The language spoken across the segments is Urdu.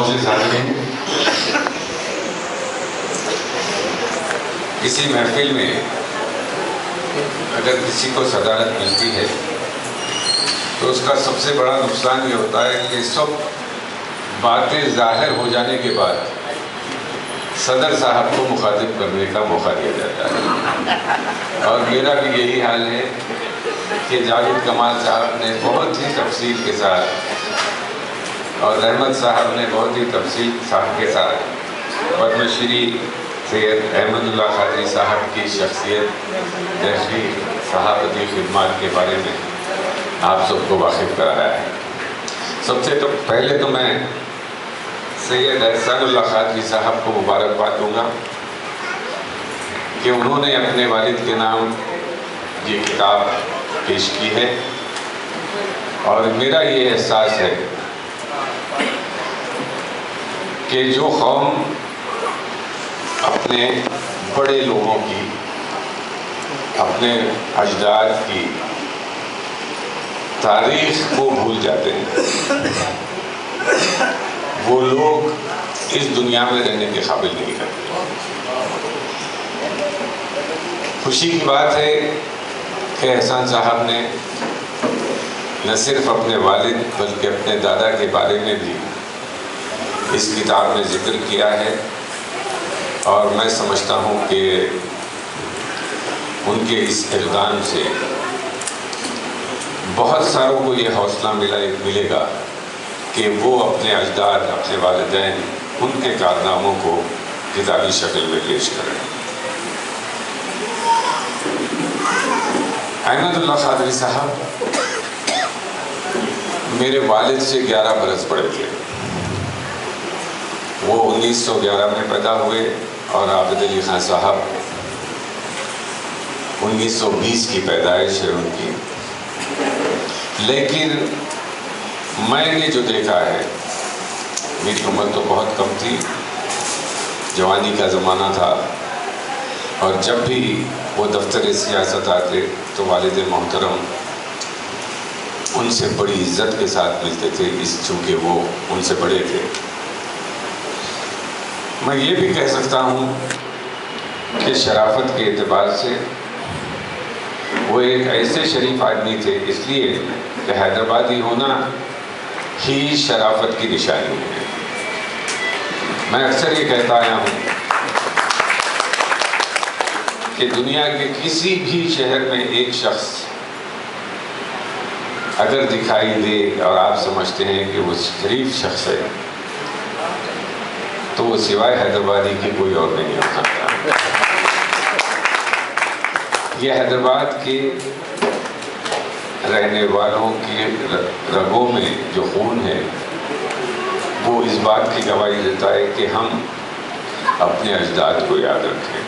معزز حاضرین، کسی محفل میں اگر کسی کو صدارت ملتی ہے تو اس کا سب سے بڑا نقصان یہ ہوتا ہے کہ سب باتیں ظاہر ہو جانے کے بعد صدر صاحب کو مخاطب کرنے کا موقع دیا جاتا ہے، اور میرا بھی یہی حال ہے کہ جاوید کمال صاحب نے بہت ہی تفصیل کے ساتھ اور رحمت صاحب نے بہت ہی تفصیل کے ساتھ پدم شری سید احمد اللہ قادری صاحب کی شخصیت، تحقیق، صحافتی خدمات کے بارے میں آپ سب کو واقف کرایا ہے۔ سب سے پہلے تو میں سید احسان اللہ قادری صاحب کو مبارکباد دوں گا کہ انہوں نے اپنے والد کے نام یہ کتاب پیش کی ہے، اور میرا یہ احساس ہے کہ جو قوم اپنے بڑے لوگوں کی، اپنے اجداد کی تاریخ کو بھول جاتے ہیں، وہ لوگ اس دنیا میں رہنے کے قابل نہیں رہتے۔ خوشی کی بات ہے کہ احسان صاحب نے نہ صرف اپنے والد بلکہ اپنے دادا کے بارے میں بھی اس کتاب میں ذکر کیا ہے، اور میں سمجھتا ہوں کہ ان کے اس اقدام سے بہت ساروں کو یہ حوصلہ ملے گا کہ وہ اپنے اجداد، اپنے والدین، ان کے کارناموں کو کتابی شکل میں پیش کریں۔ احمد اللہ قادری صاحب میرے والد سے 11 برس بڑے تھے۔ وہ 1911 میں پیدا ہوئے اور عابد علی خان صاحب 1920 کی پیدائش ہے ان کی، لیکن میں نے جو دیکھا ہے، میری عمر تو بہت کم تھی، جوانی کا زمانہ تھا، اور جب بھی وہ دفتر سیاست آتے تو والد محترم ان سے بڑی عزت کے ساتھ ملتے تھے، چونکہ وہ ان سے بڑے تھے۔ میں یہ بھی کہہ سکتا ہوں کہ شرافت کے اعتبار سے وہ ایک ایسے شریف آدمی تھے، اس لیے کہ حیدرآبادی ہونا ہی شرافت کی نشانی ہے۔ میں اکثر یہ کہتا آیا ہوں کہ دنیا کے کسی بھی شہر میں ایک شخص اگر دکھائی دے اور آپ سمجھتے ہیں کہ وہ شریف شخص ہے تو وہ سوائے حیدرآبادی کی کوئی اور نہیں ہو سکتا۔ یہ حیدرآباد کے رہنے والوں کے رگوں میں جو خون ہے وہ اس بات کی گواہی دیتا ہے کہ ہم اپنے اجداد کو یاد رکھیں،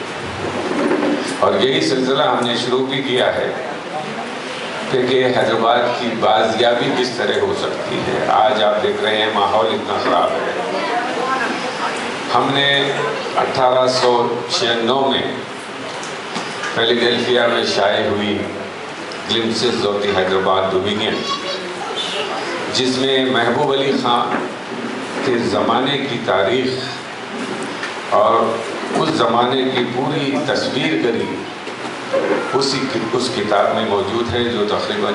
اور یہی سلسلہ ہم نے شروع بھی کیا ہے کہ حیدرآباد کی بازیابی کس طرح ہو سکتی ہے۔ آج آپ دیکھ رہے ہیں ماحول اتنا خراب ہے۔ ہم نے 1896 میں فیلاڈیلفیا میں شائع ہوئی glimpses of the Hyderabad dominion, جس میں محبوب علی خان کے زمانے کی تاریخ اور اس زمانے کی پوری تصویر کری اس کتاب میں موجود ہے، جو تقریباً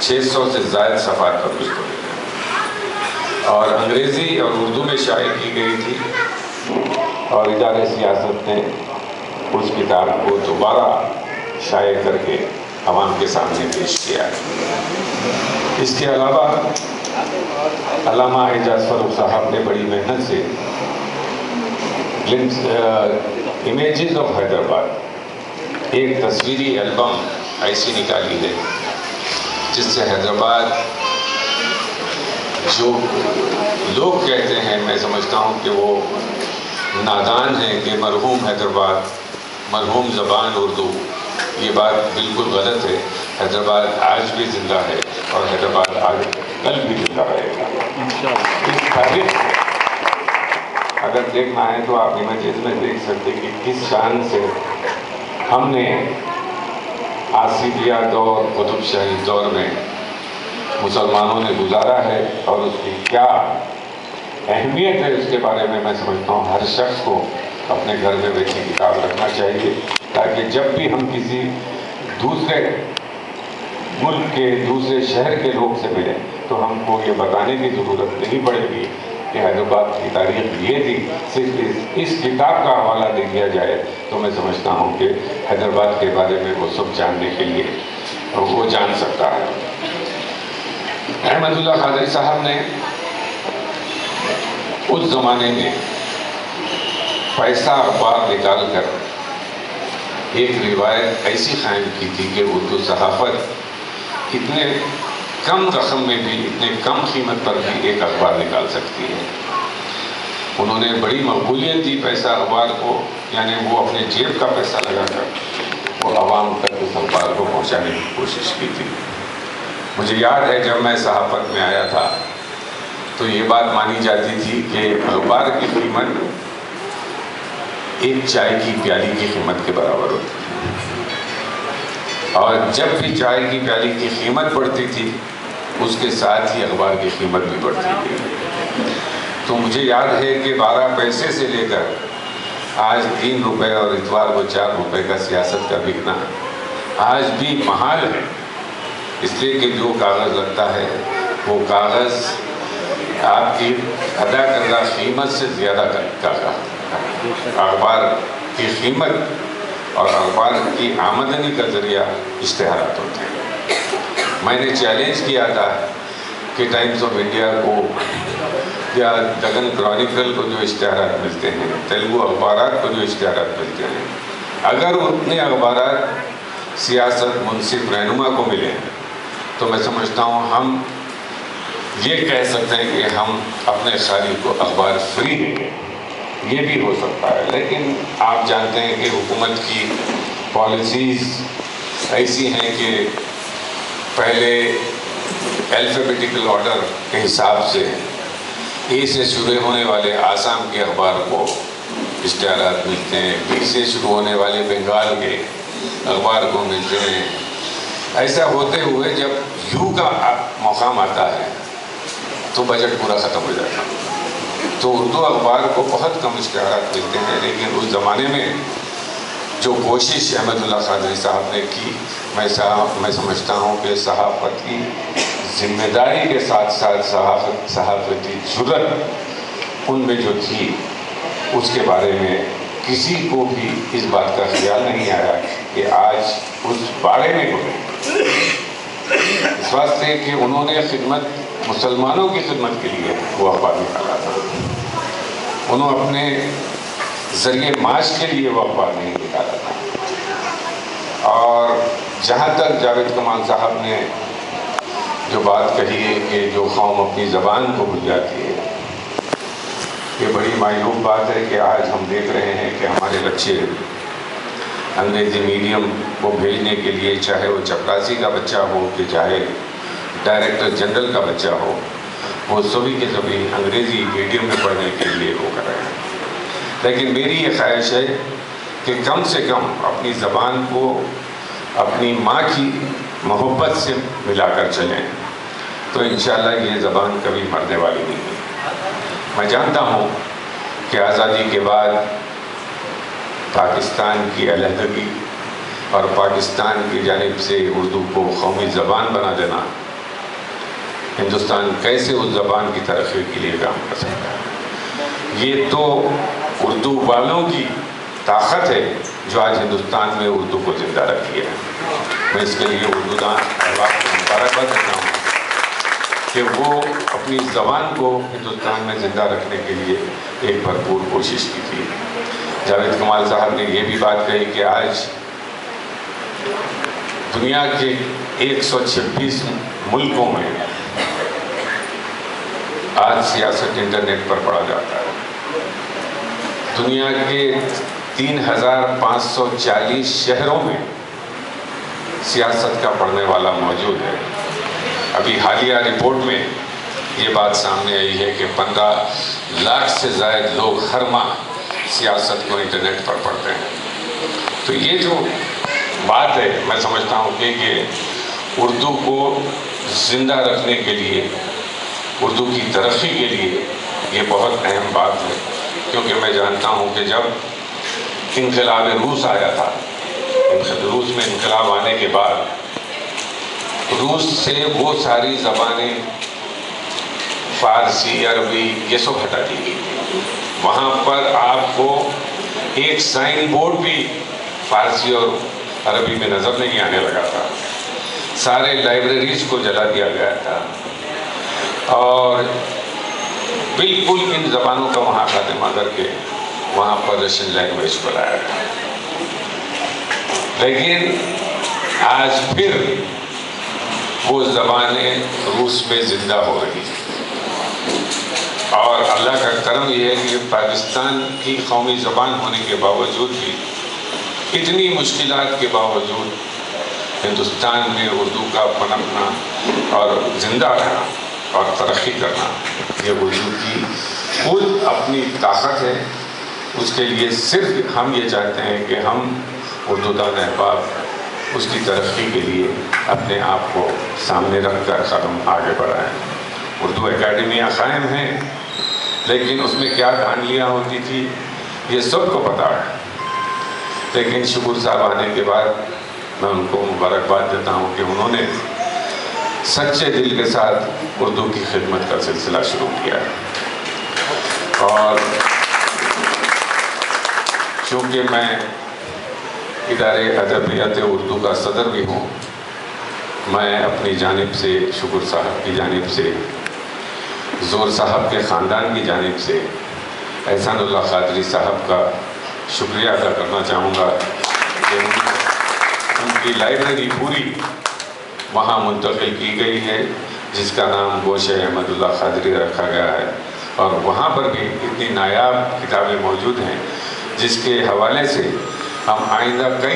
600 سے زائد صفحات پر مشتمل ہے، اور انگریزی اور اردو میں شائع کی گئی تھی، اور ادارے سیاست نے اس کتاب کو دوبارہ شائع کر کے عوام کے سامنے پیش کیا ہے۔ اس کے علاوہ علامہ اعجاز فروخ صاحب نے بڑی محنت سے امیجز آف حیدرآباد ایک تصویری البم ایسی نکالی ہے جس سے حیدرآباد، جو لوگ کہتے ہیں، میں سمجھتا ہوں کہ وہ نادان ہیں کہ مرحوم حیدرآباد، مرحوم زبان اردو، یہ بات بالکل غلط ہے۔ حیدرآباد آج بھی زندہ ہے اور حیدرآباد آج کل بھی زندہ رہے گا۔ اس تاریخ اگر دیکھنا ہے تو آپ امیجز میں دیکھ سکتے کہ کس شان سے ہم نے آصفیہ دور، قطب شاہی دور میں مسلمانوں نے گزارا ہے، اور اس کی کیا اہمیت ہے اس کے بارے میں سمجھتا ہوں ہر شخص کو اپنے گھر میں بیٹھی کتاب رکھنا چاہیے، تاکہ جب بھی ہم کسی دوسرے ملک کے دوسرے شہر کے لوگ سے ملیں تو ہم کو یہ بتانے کی ضرورت نہیں پڑے گی کہ حیدرآباد کی تاریخ یہ تھی، صرف اس کتاب کا حوالہ دے دیا جائے تو میں سمجھتا ہوں کہ حیدرآباد کے بارے میں وہ سب جاننے کے لیے وہ جان سکتا ہے۔ احمد اللہ قادری صاحب نے اس زمانے میں پیسہ اخبار نکال کر ایک روایت ایسی قائم کی تھی کہ اردو صحافت اتنے کم رقم میں بھی، اتنے کم قیمت پر بھی ایک اخبار نکال سکتی ہے۔ انہوں نے بڑی مقبولیت دی پیسہ اخبار کو، یعنی وہ اپنے جیب کا پیسہ لگا کر وہ عوام تک اس اخبار کو پہنچانے کی کوشش کی تھی۔ مجھے یاد ہے جب میں صحافت میں آیا تھا تو یہ بات مانی جاتی تھی کہ اخبار کی قیمت ایک چائے کی پیالی کی قیمت کے برابر ہوتی ہے، اور جب بھی چائے کی پیالی کی قیمت بڑھتی تھی اس کے ساتھ ہی اخبار کی قیمت بھی بڑھتی تھی۔ تو مجھے یاد ہے کہ 12 پیسے سے لے کر آج 3 روپے اور اتوار کو 4 روپے کا سیاست کا بکنا آج بھی محال ہے، اس لیے کہ جو کاغذ لگتا ہے وہ کاغذ آپ کی ادا کردہ قیمت سے زیادہ کا اخبار کی قیمت اور اخبار کی آمدنی کا ذریعہ اشتہارات ہوتے ہیں۔ میں نے چیلنج کیا تھا کہ ٹائمز آف انڈیا کو یا دگن کرونیکل کو جو اشتہارات ملتے ہیں، تیلگو اخبارات کو جو اشتہارات ملتے ہیں، اگر اتنے اخبارات سیاست منصف رہنما کو ملے تو میں سمجھتا ہوں ہم یہ کہہ سکتے ہیں کہ ہم اپنے خالی کو اخبار فری دیں گے۔ یہ بھی ہو سکتا ہے، لیکن آپ جانتے ہیں کہ حکومت کی پالیسیز ایسی ہیں کہ پہلے الفابیٹیکل آرڈر کے حساب سے اے سے شروع ہونے والے آسام کے اخبار کو اشتہارات ملتے ہیں، بی سے شروع ہونے والے بنگال کے اخبار کو ملتے ہیں۔ ایسا ہوتے ہوئے جب یو کا مقام آتا ہے تو بجٹ پورا ختم ہو جاتا ہے۔ تو اردو اخبار کو بہت کم اشتہارات ملتے ہیں، لیکن اس زمانے میں جو کوشش احمد اللہ قادری صاحب نے کی، میں سمجھتا ہوں کہ صحافت کی ذمہ داری کے ساتھ ساتھ صحافتی جرأت ان میں جو تھی اس کے بارے میں کسی کو بھی اس بات کا خیال نہیں آیا کہ آج اس بارے میں اس واسطے کہ انہوں نے خدمت مسلمانوں کی خدمت کے لیے وہ اخبار نکالا تھا، انہوں اپنے ذریعے معاش کے لیے وہ اخبار نہیں نکالا تھا۔ اور جہاں تک جاوید کمال صاحب نے جو بات کہی ہے کہ جو قوم اپنی زبان کو بھول جاتی ہے، یہ بڑی معیوب بات ہے کہ آج ہم دیکھ رہے ہیں کہ ہمارے بچے انگریزی میڈیم کو بھیجنے کے لیے، چاہے وہ چپراسی کا بچہ ہو کہ چاہے ڈائریکٹر جنرل کا بچہ ہو، وہ سبھی کے سبھی انگریزی میڈیم میں پڑھنے کے لیے وہ کر رہے ہیں۔ لیکن میری یہ خواہش ہے کہ کم سے کم اپنی زبان کو اپنی ماں کی محبت سے ملا کر چلیں تو انشاءاللہ یہ زبان کبھی مرنے والی نہیں ہے۔ میں جانتا ہوں کہ آزادی کے بعد پاکستان کی علیحدگی اور پاکستان کی جانب سے اردو کو قومی زبان بنا دینا، ہندوستان کیسے اس زبان کی ترقی کے لیے کام کر سکتا ہے۔ یہ تو اردو والوں کی طاقت ہے جو آج ہندوستان میں اردو کو زندہ رکھی ہے۔ میں اس کے لیے اردو دان احباب کو مبارکباد دیتا ہوں کہ وہ اپنی زبان کو ہندوستان میں زندہ رکھنے کے لیے ایک بھرپور کوشش کی تھی۔ جاوید کمال صاحب نے یہ بھی بات کہی کہ آج دنیا کے 126 ملکوں میں آج سیاست انٹرنیٹ پر پڑھا جاتا ہے۔ دنیا کے 3540 شہروں میں سیاست کا پڑھنے والا موجود ہے۔ ابھی حالیہ رپورٹ میں یہ بات سامنے آئی ہے کہ 15 لاکھ سے زائد لوگ ہر ماہ سیاست کو انٹرنیٹ پر پڑھتے ہیں۔ تو یہ جو بات ہے، میں سمجھتا ہوں کہ اردو کو زندہ رکھنے کے لیے، اردو کی ترقی کے لیے یہ بہت اہم بات ہے، کیونکہ میں جانتا ہوں کہ جب انقلاب روس آیا تھا، روس میں انقلاب آنے کے بعد روس سے وہ ساری زبانیں فارسی، عربی یہ سب ہٹا دی گئی۔ وہاں پر آپ کو ایک سائن بورڈ بھی فارسی اور عربی میں نظر نہیں آنے لگا تھا، سارے لائبریریز کو جلا دیا گیا تھا، اور بالکل ان زبانوں کا وہاں خاتمہ کر کے وہاں پر رشین لینگویج کو لایا گیا۔ لیکن آج پھر وہ زبانیں روس میں زندہ ہو رہی ہیں، اور اللہ کا کرم یہ ہے کہ پاکستان کی قومی زبان ہونے کے باوجود بھی، اتنی مشکلات کے باوجود، ہندوستان میں اردو کا پنپنا اور زندہ رہنا اور ترقی کرنا، یہ وجود کی خود اپنی طاقت ہے۔ اس کے لیے صرف ہم یہ چاہتے ہیں کہ ہم اردو دان احباب اس کی ترقی کے لیے اپنے آپ کو سامنے رکھ کر قدم آگے بڑھائیں۔ اردو اکیڈمیاں قائم ہیں، لیکن اس میں کیا دھاندلیاں ہوتی تھی یہ سب کو پتہ ہے، لیکن شکور صاحب آنے کے بعد میں ان کو مبارکباد دیتا ہوں کہ انہوں نے سچے دل کے ساتھ اردو کی خدمت کا سلسلہ شروع کیا ہے۔ اور چونکہ میں ادارے ادبیات اردو کا صدر بھی ہوں، میں اپنی جانب سے شکور صاحب کی جانب سے، زور صاحب کے خاندان کی جانب سے احسان اللہ قادری صاحب کا شکریہ ادا کرنا چاہوں گا کہ ان کی لائبریری پوری وہاں منتقل کی گئی ہے، جس کا نام گوشہ احمد اللہ قادری رکھا گیا ہے، اور وہاں پر بھی اتنی نایاب کتابیں موجود ہیں جس کے حوالے سے ہم آئندہ کئی